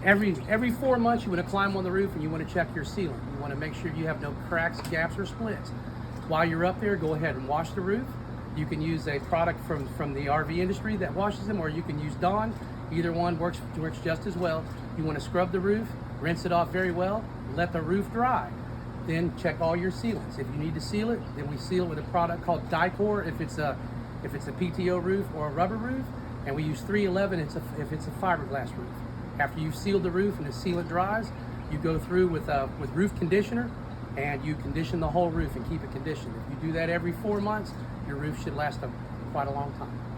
Every 4 months, you want to climb on the roof and you want to check your ceiling. You want to make sure you have no cracks, gaps, or splits. While you're up there, go ahead and wash the roof. You can use a product from the RV industry that washes them, or you can use Dawn. Either one works just as well. You want to scrub the roof, rinse it off very well, let the roof dry. Then check all your sealants. If you need to seal it, then we seal it with a product called Dicor if it's a PTO roof or a rubber roof, and we use 311 if it's a fiberglass roof. After you've sealed the roof and the sealant dries, you go through with roof conditioner and you condition the whole roof and keep it conditioned. If you do that every 4 months, your roof should last quite a long time.